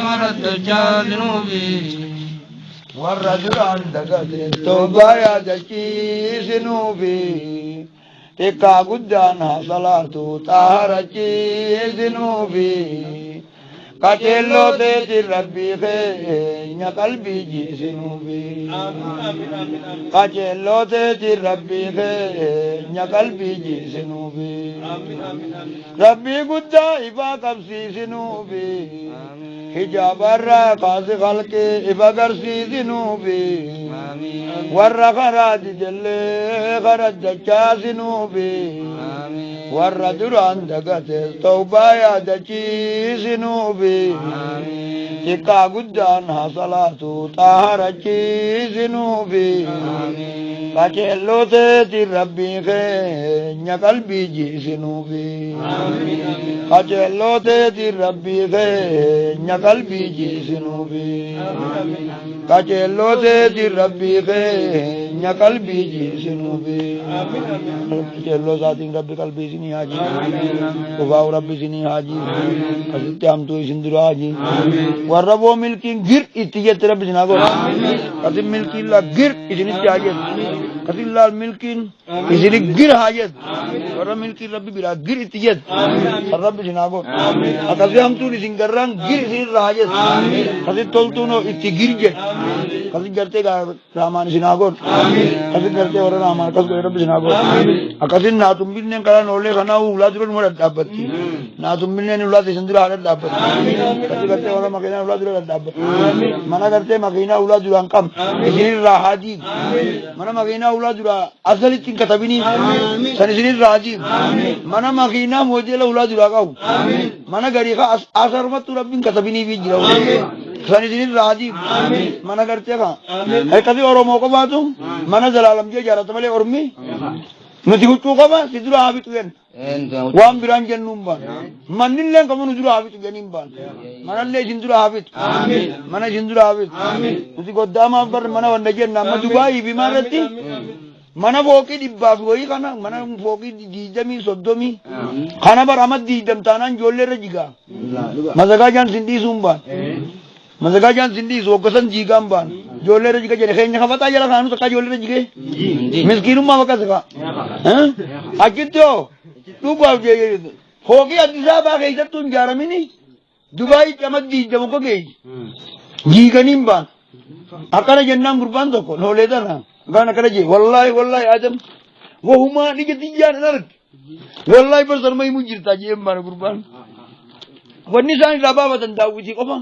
مرد جانوبي والرجل عندك توبة يا دكي ذنوبي تكا قدانها صلاة طهرتي ذنوبي قتلو تيتي ربي خيني قلبي جي ذنوبي قتلو تيتي ربي خيني قلبي جي ذنوبي ربي قدا إبا قبسي ذنوبي حجاب الرقاص خلقي إبا قرسي ذنوبي والرخرات جلي خرج دجا ذنوبي والرجل عندك توبة يا دجي ذنوبي تكا قدانها صلاة طهرتي ذنوبي قتلو تيتي ربي خيني قلبي جي ذنوبي قتلو تيتي ربي خيني قلبي جي ذنوبي قتلو تيتي ربي خيني قلبي جي ذنوبي قتلو ذاتي ربي قلبي سني حاجي وفاو ربي سني حاجي قصدت هم تو سندر حاجي وربو ملكين غير اتجت ربي سناغو قصد ملكين لا غير اتني حاجت قصد الله ملكين اتني غير حاجت ورب ملكين ربي بلا غير اتجت ربي سناغو قصد هم تو سنگران غير سن حاجت قصد تولتونو اتغيرج قصد کرتے گا رامان سناغو قصد کرتے اور رامان قصد ربي سناغو قصد نا تم بن کلا نولے خنا اولاد رن مر دابتی نا تم بن اولاد سندر حالت دابتی قصد کرتے اور مکینا اولاد رن دابتی منا کرتے مکینا اولاد رن کم سنیر راحادی منا مکینا اولاد رن اصل تین كتبني سنسنين راجي منا مكينا موجل اولاد راغو منا غريخا اثر مت ربين كتبني بيجرو سنسنين راجي منا کرتے کا ہے کبھی اور موقع باتو منا جلالم جے جارت ملے اورمی نتی کو کا با سدرا حبیتن وام بران جنوم با منن لن کمن سدرا حبیت جنیم با منا لے سندرا حبیت منا سندرا حبیت نتی کو داما پر منا ونجے نام دبئی بیمارتی mana boki dibbaaf goyi kana mana boki diidamii soddomii kana baramad diidam taanaan ijoolleerra jigaa mazagaa jaan sindiisuun baan mazagaa jaan sindiisu hoggasan jiigaan baan ijoolleerra jiga jedhe keenya kafataa jala kaanu takka ijoolleerra jigee miskiinummaa bakka saka achitti hoo dhugaaf hoogii addisaa baa keessattuu hin jaaramini dubaayii camad diidamu ko geeji jiiganiin baan akkana jennaan gurbaan tokko noolee tanaa गाना करे जी वल्लाही वल्लाही आजम वो हुमा निके दियान नरक वल्लाही पर शर्मा ही मुझिरता जी हमारे कुर्बान वन्नी सानी राबा वतन दाऊ जी को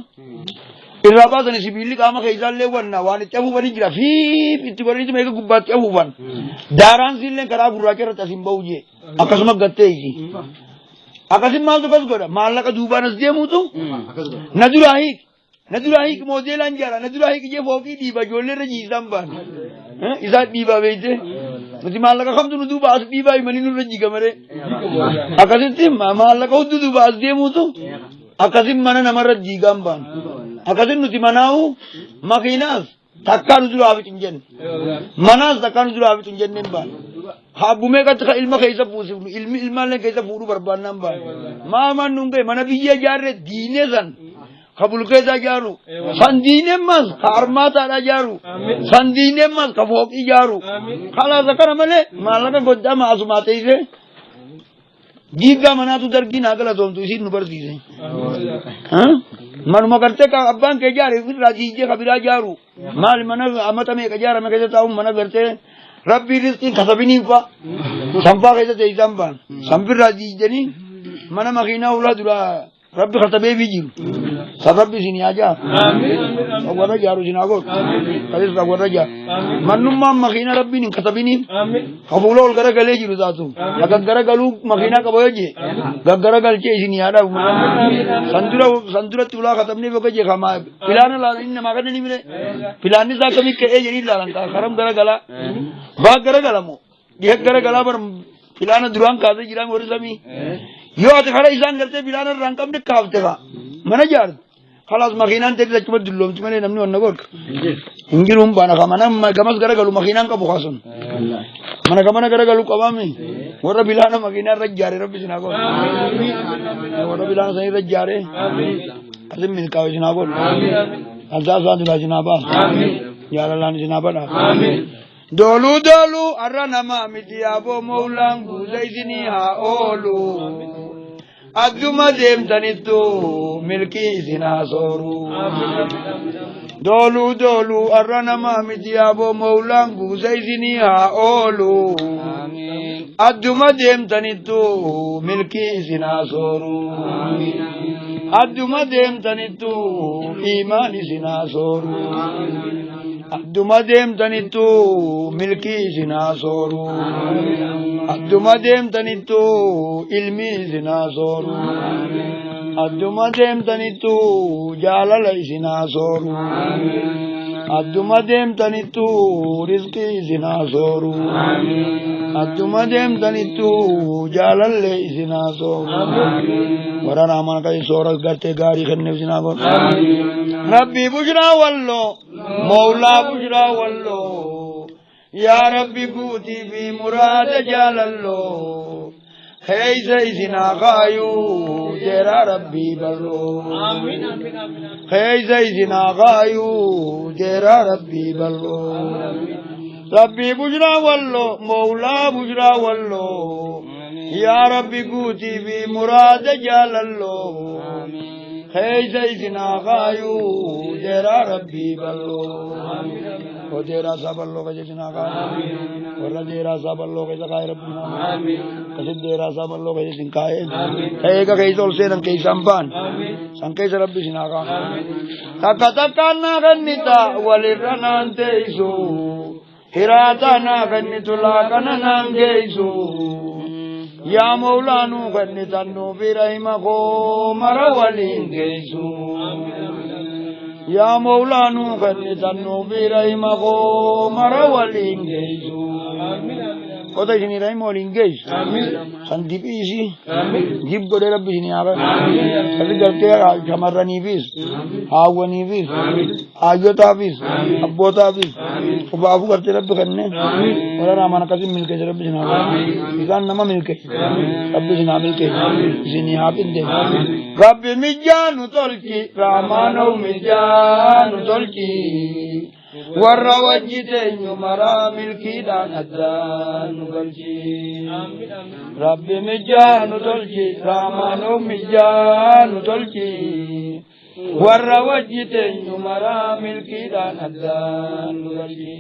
इस राबा सने सिबिली काम खेजाल ले वन्ना वाने चाबू बनी जिरा फी इतनी बनी तो मेरे गुब्बात चाबू बन दारान सिलने करा बुरा के रता सिंबाऊ जी अकस्मात गत्ते जी अकस्मात माल तो कस गोरा माल का दूबा नजदिया मुझो नदुराही की मोदेल अंजारा नदुराही की ये फोकी दीबा जोले रजी संबंध इसा दीबा बेचे मुझे माल लगा हम तो नुदुबा आस दीबा ही मनी नुरजी कमरे अकसिम ती माल लगा उद्दु दुबा आस दिए मुझो अकसिम मना नमर जी गंबन अकसिम नुति मनाऊ मकीनास थक्का नुदुर आवित इंजन मनास थक्का नुदुर आवित इंजन निम्बन हाँ बुमे का तक इल्म कैसा पूछे इल्म ले कैसा पूरू बर्बाद नम्बर मामा नुंगे मना बिया जा रहे दीने सन kabul keza jaru sandine mas karmata da jaru sandine mas kafoki jaru kala zakara male malaka godda masumate ise giga manatu dargi nagala dom tu isin nubar dise ha manuma karte ka abban ke jare fir raji je kabira jaru mal mana amata me ka jara me ke taum mana karte rabbi rizqi kasabini fa sampa ke te zamban sampir raji jeni mana makina uladura رب خطبه بيجي سبب سيني اجا امين وغدا جارو جناغو قدس وغدا جا منما مخينا ربي نين خطبيني امين قبولو غرا گلي جيرو ذاتو اگر غرا گلو مخينا كبوجي غرا گلچي سيني ادا سندرا تولا ختمني وگجي خما پلان لا ان ماگني ميره پلاني سا کمي كه جري لالنتا خرم غرا گلا با غرا گلمو ये غرا गला पर پلان दुरान कादे जिरांग ओरसमी यो आते खड़ा इंसान करते बिलाना रंगम ने कावते का मना जार खलास मखीनान तेरे लक्ष्मण दुल्लोम तुम्हारे नमनी वन्ना कोट इंगिर बाना का मना गमस करे गलू मखीनान का बुखासन मना गमना करे गलू कवामी वोरा बिलाना मखीनान रज जा रहे रब बिना को वोरा बिलाना सही रज जा रहे أزم من كاو جنابون أزازان دلا جنابان يا الله جنابان دولو دولو أرنا ما متيابو مولان بوزيدني ها أولو أدوما ديم تنتو ملكي سنا سورو دولو دولو أرنا ما متيابو مولان بوزيدني ها أولو أدوما ديم تنتو ملكي سنا سورو أدوما ديم تنتو إيمان سنا سورو أدوما ديم تنتو ملكي سنا سورو أدوما ديم تنتو علمي سنا سورو أدوما ديم تنتو جالل سنا سورو أدوما ديم تنتو رزقي سنا سورو أدوما ديم تنتو جالل سنا سورو ورانا من كاي سورة غرتي غاري خنف سنا سورو ربي بشرا والله مولا بشرا والله يا ربي قوتي في مراد جلالو خي زينا غايو جرا ربي بلو خي زينا غايو جرا ربي بلو ربي بشرا والله مولا بشرا والله يا ربي قوتي في مراد جلالو خي زينا غايو جرا ربي بلو وديرا صاحب الله كجنا غايو ورا ديرا صاحب الله كجاي ربنا كسد ديرا صاحب الله كجن كاي هي كاي تول سين كاي سامبان سانكاي ربي سنا غا تكتكنا غنيتا ولرنان تيسو هراتنا غنيتلا كننان جيسو يا مولانو غنيتنو برحمكو مرولين جيسو يا مولانو غنيتنو برحمكو مرولين جيسو Kota sini rai mau linggis, santip isi, jib gede rabbi sini apa? Tapi kerja kamar nifis, hawa nifis, ayo tafis, abbo tafis, babu kerja rabbi kan ne, orang ramana kasih milke rabbi sini apa? Ikan nama milke, rabbi sini milke, sini apa inde? Rabbi mijanu tolki, ramano mijanu tolki. warra wajjiteenyu maraa milkiidhaan addaan nu galchi rabbi mijjaa nu tolchi raamaanuu mijjaa nu tolchi warra wajjiteenyu maraa milkiidhaan addaan nu galchi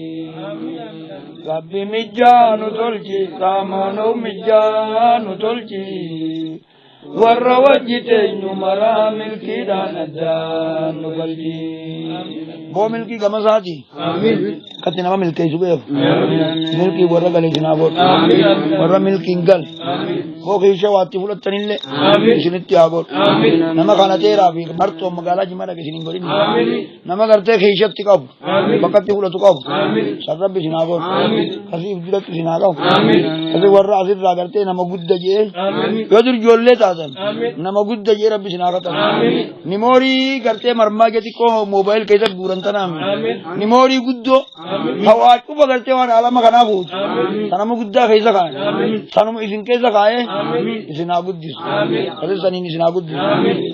rabbi mijjaa nu tolchi raamaanuu mijjaa nu tolchi warra wajjiteenyu maraa milkiidhaan addaan nu galchi वो मिल्की गमसाती कति nama milkee subeef milkii warra galee jinaaboo warra milkiin gal boo keessa waatti fudhatanillee isinitti haa godhu nama kana teeraa fi martoo magaalaa jimaa dhage isiniin godhin nama gartee keessatti qabu bakkatti fudhatu qabu sarrabbi isinaa godhu kasiif duratti isinaa qabu kasi warra asirraa gartee nama gudda jee yoo dur ijoollee taatan nama gudda jee rabbi isinaa qatan nimoorii gartee marmaa jee xiqqoo moobaayil keessatti guuran tanaan nimoorii guddoo hawaa cufa gartee waan alama kanaa guutu sanama guddaa keessa kaa'e sanuma isin keessa kaa'e isinaa guddisu kasi saniin isinaa guddisu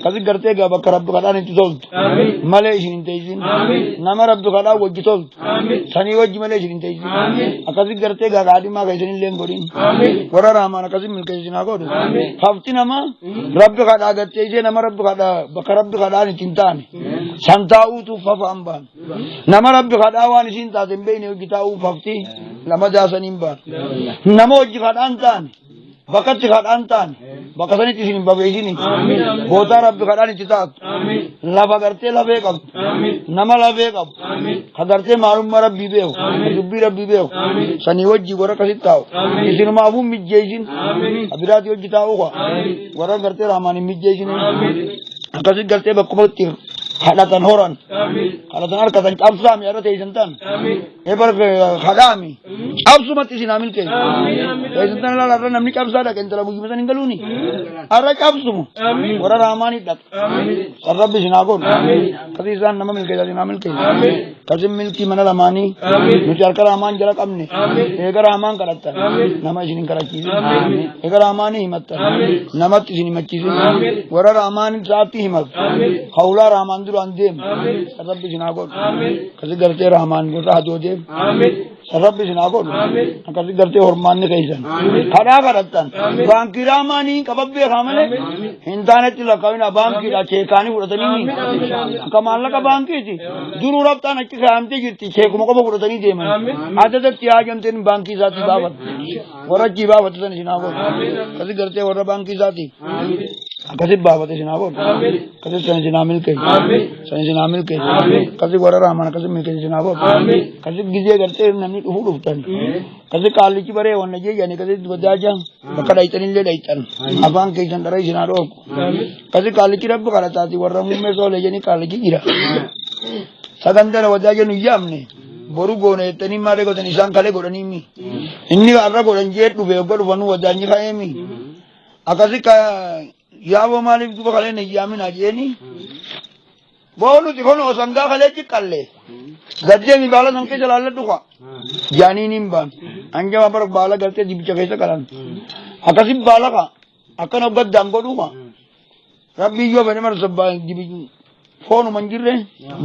kasi gartee gaa bakka rabbi kadhaan itti toltu malee isin hin teessin nama rabbi kadhaan wajji toltu sanii wajji malee isin hin teessin akkasi gartee gaa kaadhimaa keessan illee hin godhin warra raamaan akkasi milkeessi isinaa godhu hafti nama rabbi kadhaa gartee ishee nama rabbi kadhaa bakka rabbi kadhaan itti hin taane san taa'uutu fafaan baan nama rabbi kadhaa waan isin taaten beeyne hojii taa'uu fafti lama jaasaniin baan nama hojii kadhaan taane bakkatti kadhaan taane bakka sanitti isin hin babeeysin bootaa rabbi kadhaan itti taatu lafa gartee lafee qabdu nama lafee qabu ka gartee maalummaa rabbii beeku dubbii rabbii beeku sanii wajjii warra akkasitti taa'u isinumaafuu mijjeeysin abiraati hojii taa'uu warra gartee raamaan hin mijjeeysin akkasitti gartee bakkumatti خلطان هوران خلطان أركضان أبصام يا رتي جنتان إبر خدامي أبصم تيجي نامل كي جنتان لا لا نمني كابسا كنت لا بوجي مثلا نقولوني أرك أبصم ورا راماني تات الرب جناقون كذي زان نما ملك جالي نامل كي كذي ملكي منا راماني نجار كرامان جرا كمني إيجا رامان كرتا نما جنين كراتي إيجا راماني همت نما تيجي مچي ورا راماني ساتي همت خاولا رامان دور أنديم الرب جناقون كذي قرتي رامان قرتا هدوجيم الرب جناقون كذي قرتي هرمان نكيسن خدا كرتان بانكي راماني كباب بيخامله هندانة تلا كوينا بانكي لا چيكاني ورتني كمالنا كبانكي تي دور ورابطان اچ خامتي جرتي چيك مكو ورتني ديم آده تك تياجم تين بانكي ذاتي بابت ورا جي بابت تن جناقون كذي قرتي ورا بانكي ذاتي كذي بابت جناقون كذي سن جنامل كي سن جنامل كي كذي ورا رامان كذي ملك جناقون كذي گيجي قرتي نمني هودفتن كذي كالي چي بري ون جي يعني كذي بداجا بكدايتن لي دايتن ابان كي جن دري جنارو كذي كالي چي رب کرتا تي ورا ممه سو لي جني كالي چي گيرا سگندر وداجا نيامني boru gone tani mare ko tani san kale godani mi inni arra godan je du be godu wanu wadani khaemi akasi ka yawo malik du kale ne yamin ajeni bolu ti kono sanga kale ti kalle gadje mi bala nan ke jalalla du ka jani nimban anja babar bala galte dibicha kaisa kalan akasi bala ka akan ogad dango du ka rabbi yo bene mar sabba dibi phone manjire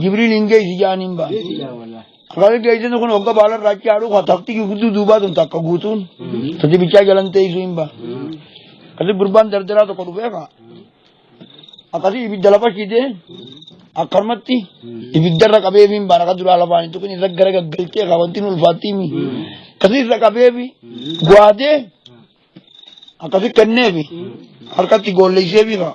jibril inge si jani nimban kalau dia itu kan orang balar raja aru khatakti kudu duba tuh tak kagutun, jadi bicara jalan teh imba. Kalau berban derdera tu kau berapa? Akasi ibu jalan apa sih deh? Akar mati, ibu derdera kabe imba, nak dulu alapan itu kan isak gara gara gelti kawantin ulfatimi. Kasi isak kabe bi, gua deh, akasi kenne bi, harkat tiga gol lagi bi ka.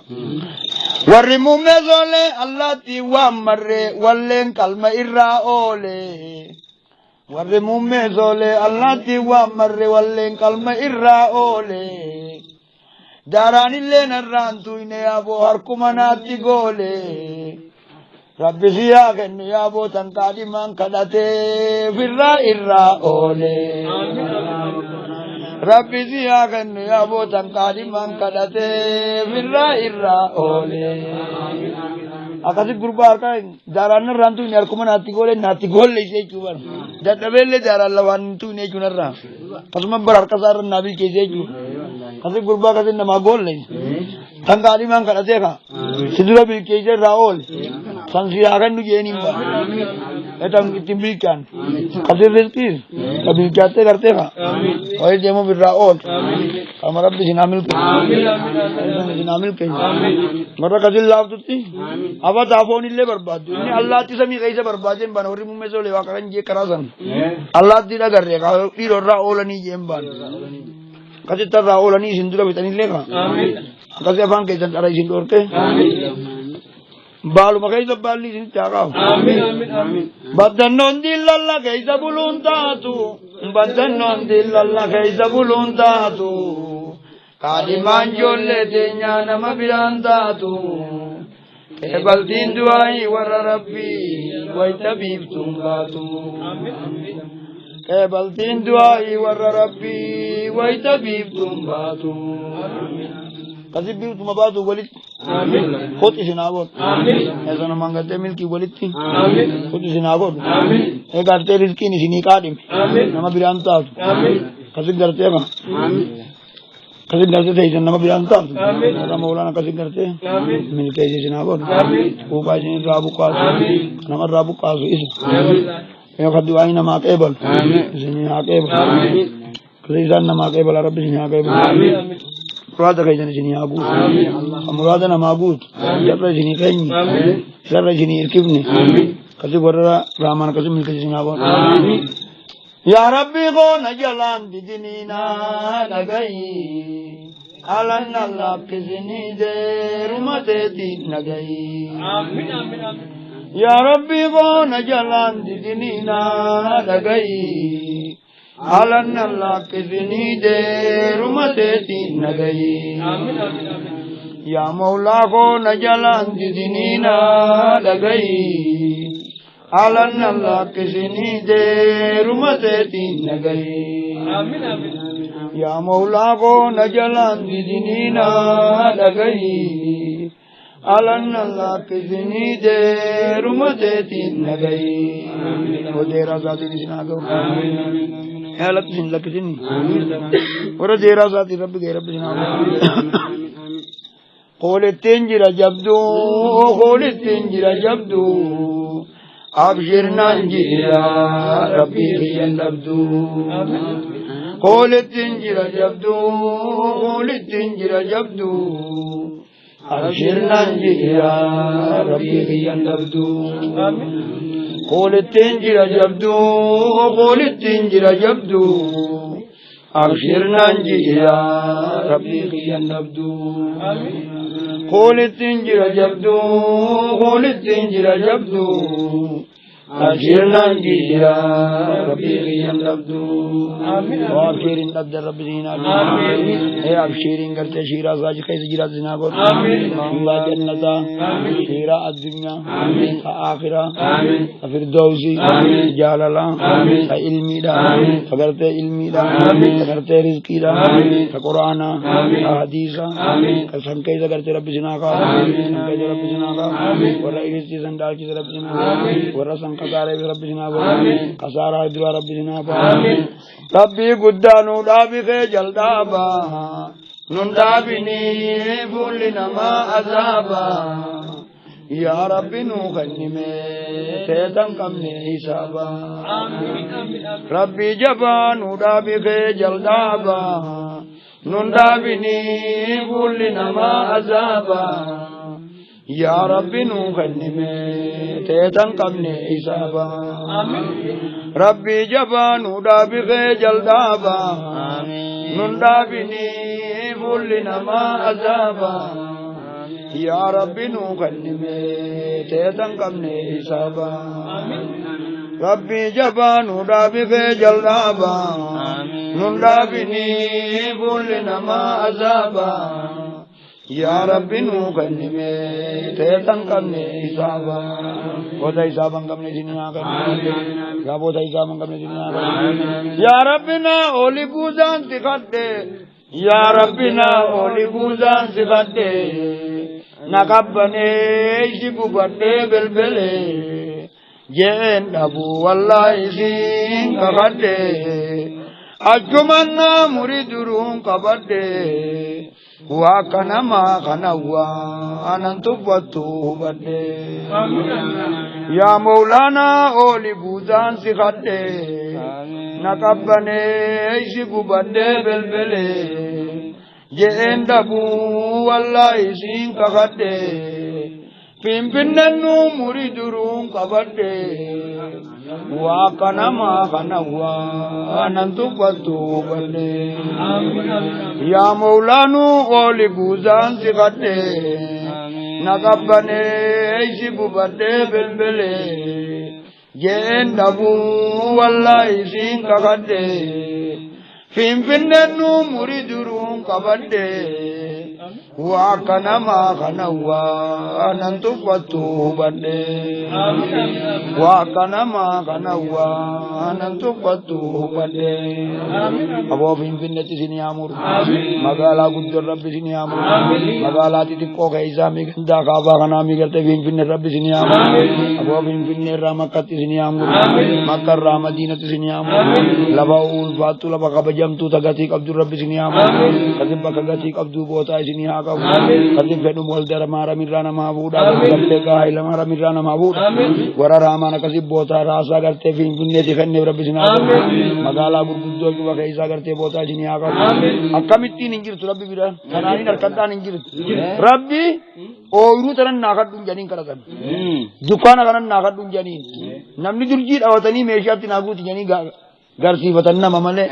Warri mumme zole Allah ti wa marre wallen kalma irra ole warri mumme zole Allah ti wa marre wallen kalma irra ole darani le narrantu ine abo har kumanati gole rabbi siya ken abo tankadi man kadate firra irra ole rabbi siya ken abo tankadi man kadate firra irra ole akasi gurbar ka daran rantu ni arkuman ati gol le se chuban dadabelle daran lawan tu ne chunarra pasma bar kasar nabi ke se chu kasi gurbar ka din ma gol le tankadi man kadate ka sidura bil ke je raol sansi akan nu je nimba etam timbilkan kasi rezki kabil kate karte ka oy demo bir raol kamar rabbi jinamil ke jinamil ke mara kadil lav tuti aba dafon ille barbad inni allah ti sami gaisa barbaden ban ori mumme so lewa kan je karasan allah ti da garre ka iro raol ni jemban kasi tar raol ni sindura bitani leka kasi abang ke jan ara sindur ke balu makai zabali sin chagao badanon dilalla gaisa buluntatu badanon dilalla gaisa buluntatu kaliman jolle tenya nama birantatu kebaltin duai warra rabbi wa tabib tumbatu kebaltin duai warra rabbi wa tabib tumbatu kasih biu tuma batu walit khut isinabot ऐसा न मांगते मिल की वलित थी खुद इसिनाबot एक आते रिज़्की निशिनी कादिम नमा बिरांता kasih करते का kasih करते थे इसन नमा बिरांता ऐसा मौलाना kasih करते मिल के इसिनाबot ऊपर इसिन राबु कासु नमा राबु कासु इस ये खद्वाई नमा केबल इसिनी आकेबल kasih इसन नमा केबल अरब इसिनी आकेबल Murada kay jani jini agut, murada na magut, jabra jini kayni, jabra jini irkibni, kasi warra Rahman kasi milka jini abon. Ya Rabbi ko na jalan di dinina nagai, alan Allah kizini de rumate di nagai. Ya Rabbi ko na jalan di dinina nagai. Alan Allah kizini de rumate tin nagai يا مولاكو نجلان دينينا لغي على الله كسني دير متين نغي آمين آمين يا مولاكو نجلان دينينا لغي على الله كسني دير متين نغي ودير ذات نسناغو آمين يا لكسن لكسني ور دير ذات رب غير رب جناب قول التنجر جبدو قول التنجر جبدو أبشرنا يا ربي هي الأبدو قول التنجر جبدو قول التنجر جبدو أبشرنا يا ربي هي الأبدو قول التنجر جبدو قول التنجر جبدو أبشرنا يا ربي هي الأبدو قول التنجر جبدو قول التنجر جبدو أبشرنا يا ربي هي الأبدو وأبشرين أبد رب زينا هي أبشرين قرت شيرا زاج كيس جرا زنا قر الله جنة شيرا الدنيا آخرة فردوسي جلالا علمي لا فقرت علمي لا فقرت رزقي لا فقرآن حديثا كسم كيس قرت رب زنا قر كيس رب زنا قر ورئيس زندال كيس رب زنا ورسم كسارة رب جناب كسارة دوا رب جناب ربي قدانو دابي خجل دابا نندابني بولنا ما عذابا يا ربي نوخني سيدن كمني حسابا ربي جبانو دابي خجل دابا نندابني بولنا ما عذابا يا ربي نوخني تيتن قبني حسابا ربي جبانو دابي خجل دابا نندابني بولنا ما عذابا يا ربي نوخني تيتن قبني حسابا ربي جبانو دابي خجل دابا نندابني بولنا ما عذابا يا ربي نوخني تيتن قبني حسابا بوتا حسابا قبني دنيا قبني يا بوتا حسابا قبني دنيا قبني يا ربنا أولي بوزان تخدي يا ربنا أولي بوزان تخدي نقبني شبو بدي بلبلي جين أبو والله سين كخدي أجمعنا مريدرون كبدي وكنما كنوا أنتبتو بدي يا مولانا أولي بوزان سخدي نقبني شبو بدي بلبلي جين دبو والله سين كخدي Pimpinannu muridurun kabadde wa kanama kanawa anantu batu badde ya maulanu oli buzan sikadde nagabbane isibu badde belbele jendabu wallahi sin kakadde pimpinannu muridurun kabadde wa kanama kanawa anantu batu badde wa kanama kanawa anantu batu badde abo pimpinati sini amur magala guddur rabbi sini amur magala titikko kaisa mi ganda kaaba kana mi garte pimpinne rabbi sini amur abo pimpinne ramakati sini amur makkar ramadinati sini amur labaul batu laba kabajam tu tagati abdur rabbi sini amur kadibba kagati abdu bota sini kadib fedum wal dara mara mirana mabuda garte ka ila mara mirana mabuda wara ramana kasib bota rasa garte fin gunne di khenne rabbi sina magala gurguddo ki waka isa garte bota jini aga akamitti ningir rabbi bira kanani narkata ningir rabbi o iru tanan nakadun janin karasan dukana kanan nakadun janin namni durji dawatani meshati naguti jani garsi batanna mamale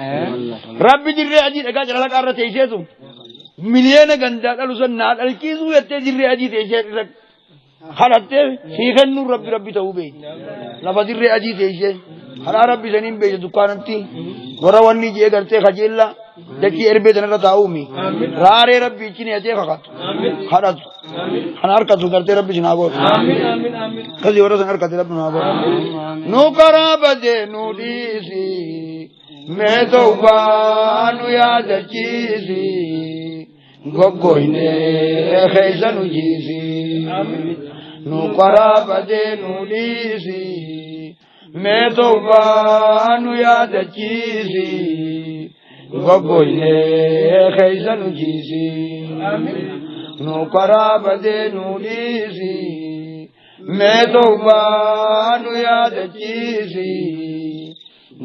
rabbi dirre aji daga jalala qarrate isetu miliyoona gandaa dhalusan naa dhalchiisuu jettee dirree adii teessee kadhattee hiikannuu rabbi ta'uu beeyi lafa dirree adii teessee karaa rabbi saniin beeyya dukkaanatti warra wanni jee gartee kajeella دكي إربي دنا تاومي راري ربي كني أتي خات خلاص أنا أركض سكرت ربي جنابه كذي ورا سنر كذي ربي جنابه نوكرا بدي نوديسي مدوبا نوياد جيسي غوغوينه خيزانو جيسي نوكرا بدي نوديسي مدوبا نوياد جيسي غوغوينه خيزانو جيسي نوكرا بدي نوديسي مدوبا نوياد جيسي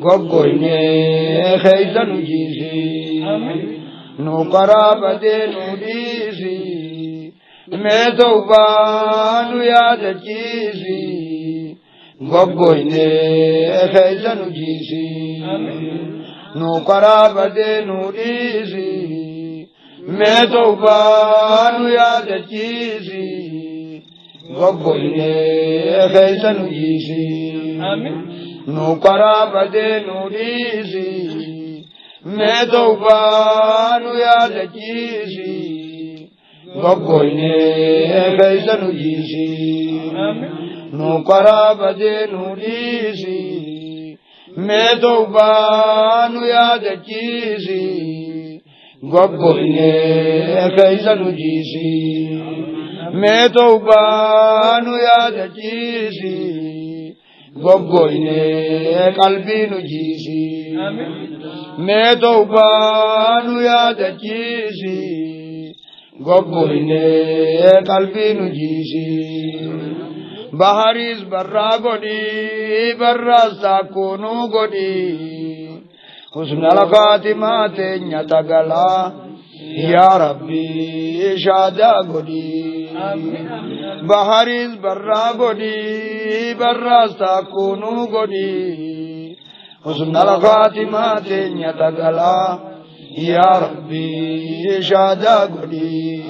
غوغوينه خيزانو جيسي نوكرا بدي نوديسي مدوبا نوياد جيسي غوغوينه خيزانو جيسي نوكرا بدي نوديسي مدوبا نوياد جيسي غوغوينه خيزانو جيسي نوكرا بدي نوديسي مدوبا نوياد جيسي غوغوينه خيزانو جيسي نوكرا بدي نوديسي مدوبا نوياد جيسي غوغوينه خيزانو جيسي مدوبا نوياد جيسي غوغوينه قلبي نجيسي مدوبا نوياد جيسي غوغوينه قلبي نجيسي بحريز برا غدي برا ساكونو غدي حسن الخاتمة نتغلا يا ربي شادا غدي بحريز برا غدي برا ساكونو غدي حسن الخاتمة نتغلا يا ربي شادا غدي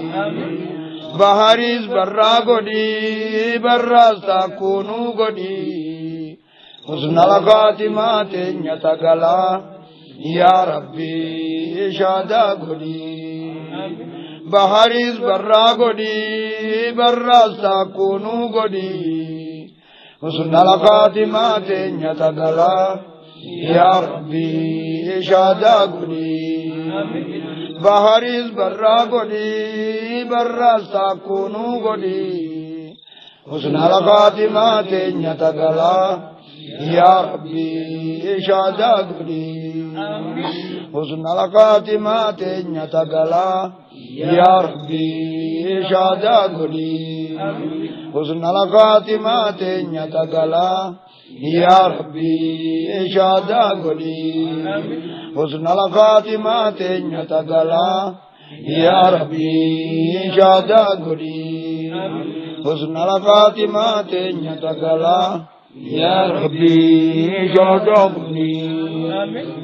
بحريز برا غدي برا ساكونو غدي حسن الخاتمة نتغلا يا ربي شادا غدي بحريز برا غدي برا ساكونو غدي حسن الخاتمة نتغلا يا ربي شادا غدي بحريز برا غدي برا ساكونو غدي حسن الخاتمة نتغلا يا ربي شادا غدي حسن الخاتمة نتغلا يا ربي شادا غدي حسن الخاتمة نتغلا يا ربي شادا غدي حسن الخاتمة نتغلا يا ربي شادا غدي حسن الخاتمة نتغلا يا ربي شادا غدي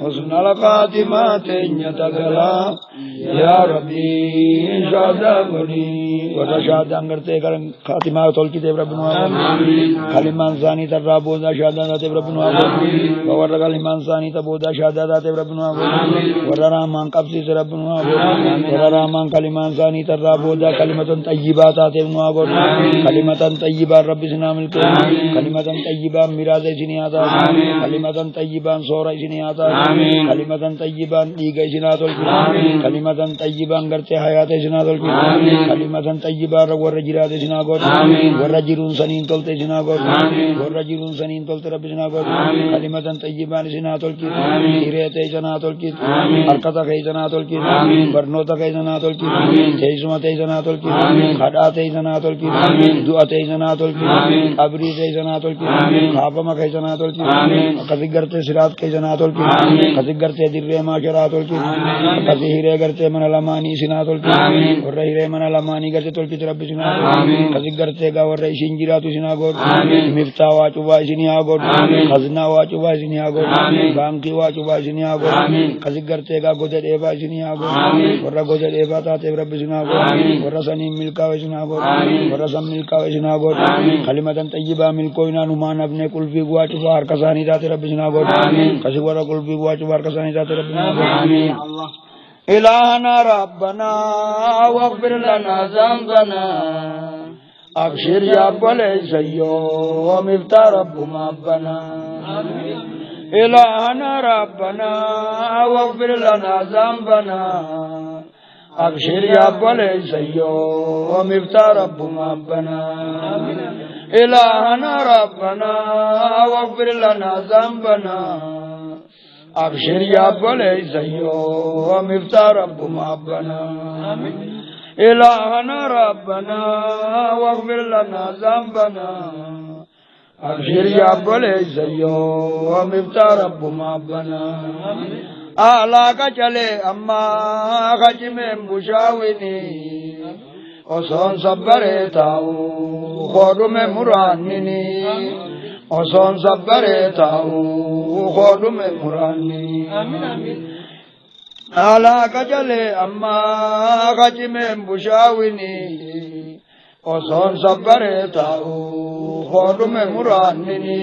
حسن الخاتمة نتغلا يا ربي شادا غدي وشادا غرتي خاتمة تولكي تبر بنوا كلمان ثاني ترابودا شادا تبر بنوا وور كلمان ثاني تبودا شادا تبر بنوا وررامان قبسي تبر بنوا وررامان كلمان ثاني ترابودا كلمة طيبة تبر بنوا كلمة طيبة رب سنام الكون كلمة طيبة ميراث سنياتا كلمة طيبة سورة سنياتا كلمة طيبة ديغ سناتول كلمة طيبة غرتي حياة سناتول كلمة طيبة ور جرات سناغور ور جرون سنين تولت سناغور ور جرون سنين تولت رب سناغور كلمة طيبة سناتول هيرت سناتول حركت سناتول برنوت سناتول جيسمت سناتول خدات سناتول دعات سناتول قبري سناتول خاپما سناتول کسی گرتے سرات سناتول کسی گرتے درے معاشراتول کسی ہیرے گرتے من لمانی سناتول ور ہیرے من لمانی گرتے تول کی رب سناتول کسی گرتے گا ور شنجراتو سناغور مفتاح واچوا سنیاغور خزنا واچوا سنیاغور بانکی واچوا سنیاغور کسی گرتے گا گودر ایبا سنیاغور ور گودر ایبا تا رب سناغور ور سنی ملکا سناغور ور سم ملکا سناغور کلمۃ طیبہ ملکوینا نمان ابن قلبی واچوا ہر کسانی ذات رب سناغور کسی ور قلبی واچوا ہر کسانی ذات رب سناغور إلهنا ربنا واغفر لنا ذنبنا أبشر يا بليس يوم افتى رب مبنا إلهنا ربنا واغفر لنا ذنبنا أبشر يا بليس يوم افتى رب مبنا إلهنا ربنا واغفر لنا ذنبنا أبشر يا بليس يوم افتى رب مبنا إلهنا ربنا واغفر لنا ذنبنا أبشر يا بليس يوم افتى رب مبنا آلاك چلے اما خج میں بشاونی اوسون صبرے تاؤ خود میں مراننی اوسون صبرے تاؤ خود میں مراننی آلاك چلے اما خج میں بشاونی اوسون صبرے تاؤ خود میں مراننی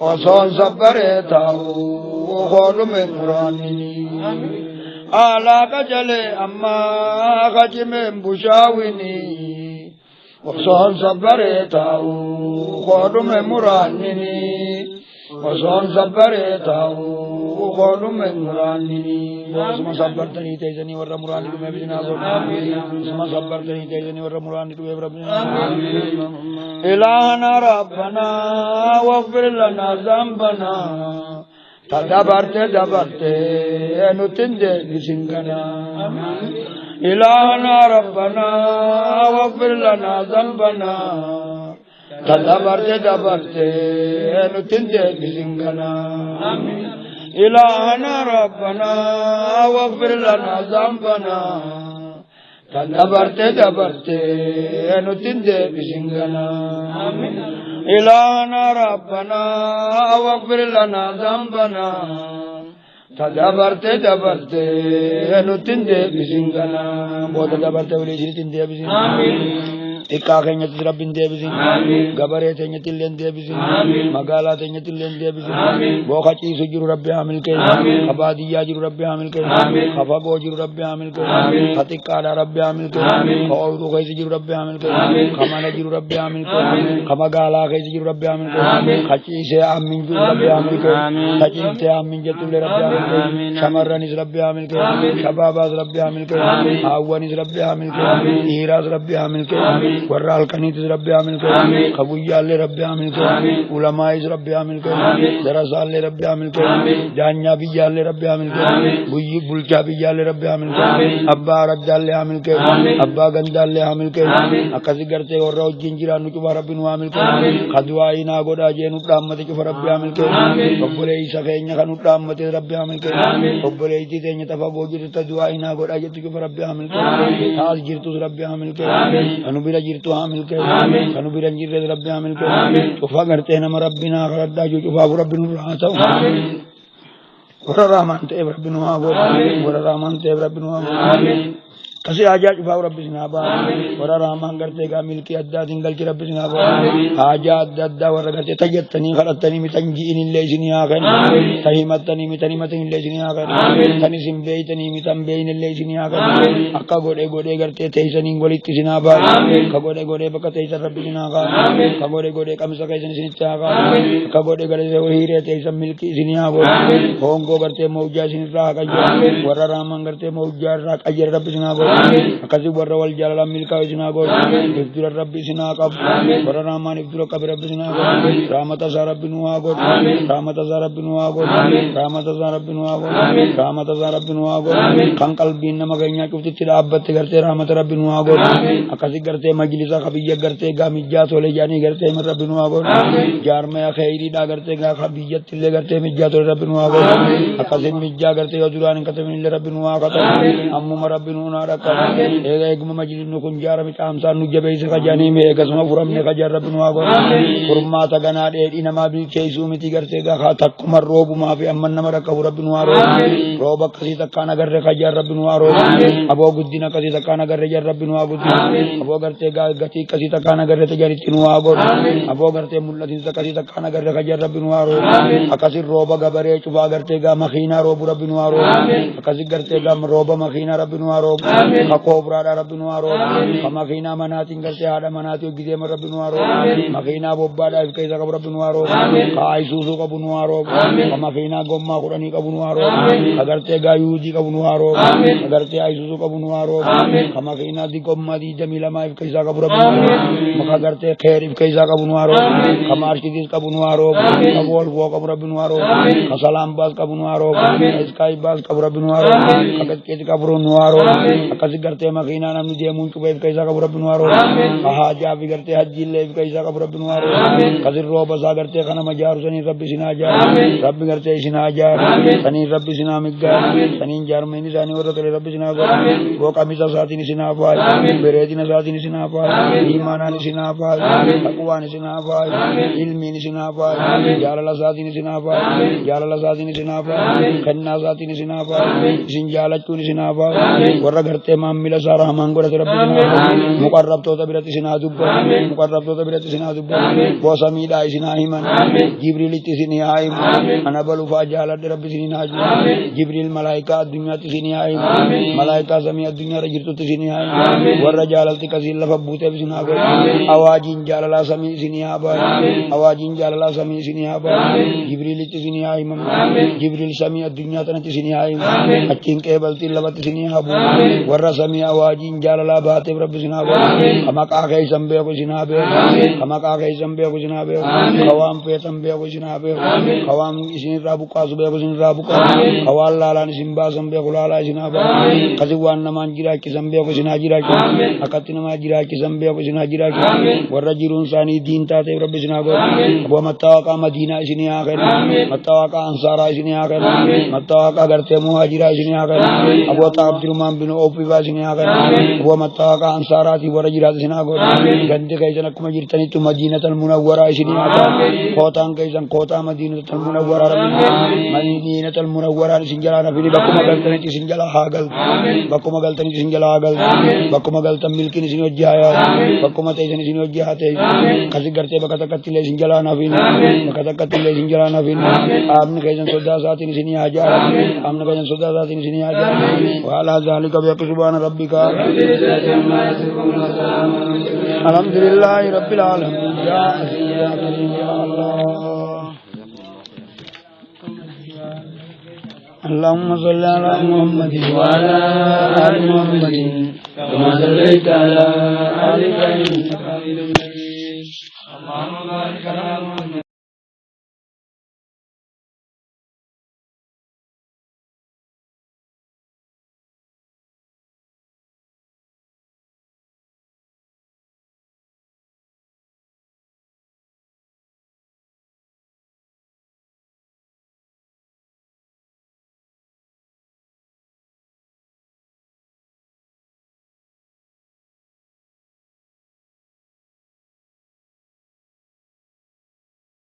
اوسون صبرے تاؤ خود میں مراننی آلاك چلے اما خج میں بشاونی اوسون صبرے تاؤ خود میں مراننی اوسون صبرے تاؤ خود میں مراننی اسما صبرتنی تیزنی ور مرانی تو میں بھی جناب اسما صبرتنی تیزنی ور مرانی تو رب الہنا ربنا واغفر لنا ذنبنا تدبرت نتند بسنگنا الہنا ربنا واغفر لنا ذنبنا تدبرت نتند بسنگنا إلهنا ربنا واغفر لنا ذنبنا تدبرت نتند بسنگنا إلهنا ربنا واغفر لنا ذنبنا تدبرت نتند بسنگنا بہت تدبرت ولی تند بسنگنا Ika kenya tirabin debisin, gabare tenya tillen debisin, magala tenya tillen debisin, bokachi sujiru rabbi hamil ke, abadiya jiru rabbi hamil ke, kafago jiru rabbi hamil ke, katikada rabbi hamil ke, kauru kaisi jiru rabbi hamil ke, kamana jiru rabbi hamil ke, kamagala kaisi jiru rabbi hamil ke, kachi se amin jiru rabbi hamil ke, kachin te amin jatulle rabbi hamil ke, shamarranis rabbi hamil ke, shababas rabbi hamil ke, awanis rabbi hamil ke, iras rabbi hamil ke, ورّال کنیت رب عامل کے قبویال رب عامل کے علماء رب عامل کے درسال رب عامل کے جانیا بیال رب عامل کے بوئی بلچا بیال رب عامل کے ابا رجال عامل کے ابا گندال عامل کے اکسی کرتے اور رو جنجرا نچوا رب عامل کے خدوائی نا گودا جن رحمت کے رب عامل کے قبلے سخینا خن رحمت رب عامل کے قبلے تینے تفا بوجر تدوائی نا گودا جت کے رب عامل کے تاج جرت رب عامل کے انو جرتو عامل کے کنو برنجر رب عامل کے شفا کرتے ہیں نم ربنا خردا جو شفا ربنا رحمتو ور رحمان تے ربنا ور رحمان تے ربنا کسی آجات شفا رب سنابا ور رحمان کرتے گا مل کے ادا دنگل کی رب سنابا آجات ددا ور کرتے تجتنی خلطنی متنجین اللہ سنی آخر تہیمتنی متنی متن اللہ سنی آخر تنی سنبیتنی متن بین اللہ سنی آخر اکا گوڑے گوڑے کرتے تیسنی گولیت سنابا اکا گوڑے گوڑے بکا تیسن رب سناغا اکا گوڑے گوڑے کم سکیسن سنتا آگا اکا گوڑے گوڑے سے وحیرے تیسن ملکی سنی آگا ہونگو کرتے موجہ سن راہ کجر ور رحمان کرتے موجہ راہ کجر رب سناغا اکسی ور والجلال ملکا سناغا افدر رب سناغا ور رحمان افدر قبر رب سناغا رحمت سا رب نواغا رحمت سا رب نواغا رحمت سا رب نواغا رحمت سا رب نواغا کان قلبین نمگنیا کفتی تلابت کرتے رحمت رب نواغا اکسی کرتے مجلسا خبیت کرتے گا مجات ہولے جانی کرتے من رب نواغا جار میں خیری دا کرتے گا خبیت تلے کرتے مجات ہولے رب نواغا اکسی مجا کرتے حضوران کرتے من رب نواغا امم رب نواغا eeguma majlis nu kun jaarame caamsaan nu jabeeyse kajanii meeqasuma furamne kajan rabbi nu haa godhu furmaata ganaa dheedhii namaa bilcheessuu miti gartee gaa takkuma roobumaa fi amman nama rakkabu rabbi nu haa roobu rooba akkasii takkaan agarre kajan rabbi nu haa roobu aboo guddina akkasii takkaan agarre jan rabbi nu haa guddina aboo gartee gatii akkasii takkaan agarre tajanitti nu haa godhu aboo gartee mul'atiinsa akkasii takkaan agarre kajan rabbi nu haa roobu akkasin rooba gabaree cufaa gartee gaa makiinaa roobu rabbi nu haa roobu akkasin gartee gaa rooba makiinaa rabbi nu haa roobu akoobraadhaa rabbi nu haa roobu ka makiinaa manaatiin gartee haadha manaatii hojjeteema rabbi nu haa roobu makiinaa bobbaadhaa ifka isa qabu rabbi nu haa roobu ka ayisuusuu qabu nu haa roobu ka makiinaa gommaa 10 qabu nu haa roobu ka gartee gaa yuujii qabu nu haa roobu ka gartee ayisuusuu qabu nu haa roobu ka makiinaa gommaa 22 ifka isaa qabu rabbi nu haa roobu ka gartee keer ifka isaa qabu nu haa roobu ka maarshitiis qabu nu haa roobu ka volvoo qabu rabbi nu haa roobu ka salaam baas qabu nu haa roobu ka iskaay baas qabu rabbi nu haa roobu ka gaskeeti qabu nu haa roobu akkasi gartee makiinaa namni deemuun cufa ifka isaa qabu rabbi nu haa roobu ka haajaa fi gartee hajjiillee ifka isaa qabu rabbi nu haa roobu kasin rooba isaa gartee kana majaaru saniin rabbi isin haa jaaru rabbi gartee isin haa jaaru saniin rabbi isin haa miggaaru saniin jaarmeen isaanii warra tole rabbi isin haa godhu booqamisa isaatiin isin haa faayu bereedina isaatiin isin haa faayu iimaanaan isin haa faayu taqwaan isin haa faayu ilmiin isin haa faayu jaalala isaatiin isin haa faayu jaalala isaatiin isin haa faayu kennaa isaatiin isin haa faayu isin jaalachuun isin haa faayu warra gartee maammila isaa rahmaan godhate rabbi isin haa faayu muqarrabtoota biratti isin haa dubbatu muqarrabtoota biratti isin haa dubbatu boosa miidhaa isin haa himan jibriilitti isin haa himu ana balufaa jaaladhe rabbi isin haa himu jibriil malaayikaa addunyaatti isin haa himu malaayikaa samii addunyaarra jirtutti isin haa himu warra jaalalti kasiin lafa buuteef isin haa godhu awaajiin jaalalaa samii isin haa baayu awaajiin jaalalaa samii isin haa baayu jibriilitti isin haa himamu jibriil samii addunyaa tanatti isin haa himu achiin qeebaltiin lafatti isin haa bu'u warra samii awaajiin jaalalaa baateef rabbi isin haa godhu kamaqaa keeysan beeku isin haa beeku kamaqaa keeysan beeku isin haa beeku kawaan feetan beeku isin haa beeku kawaan isin irraa buqqaasu beeku isin irraa buqqaasu kawaan laalaan isin baasan beeku laalaa isin haa baasu kasi waan namaan jiraachisan beeku isin haa jiraachisu akkatti namaa jiraachisan beeku isin haa jiraachisu warra jiruun isaanii diin taateef rabbi isin haa godhu aboo mattaawaqaa madiinaa isin haa kennu mattaawaqaa ansaaraa isin haa kennu mattaawaqaa gartee muhaajiraa isin haa kennu aboo abdurmaan bin oofifaa isin haa kennu aboo mattaawaqaa ansaaraatii warra jiraatu isin haa godhu gandi keessan akkuma jirtanitti madiinatal munawwaraa isin haa kennu kootaan keessan kootaa madiinatal munawwaraa rabbi madiinatal munawwaraan isin jalaa nafini bakkuma galtanitti isin jalaa haa galtu bakkuma galtanitti isin jalaa haa galtu bakkuma galtan milkiin isin hojii haa yaadu bakkuma teessan isin hojii haa ta'e kasi gartee bakka takkatti illee isin jalaa nafini bakka takkatti illee isin jalaa nafini qaamni keessan sodaa isaatiin isin haa jaalatu qaamni keessan sodaa isaatiin isin haa jaalatu waalaa zaalika beeku subhaana rabbika alhamdulillahi rabbil alamin yaa aziz yaa karim yaa allah اللهم صل على محمد وعلى آل محمد كما صليت على آل إبراهيم إنك حميد مجيد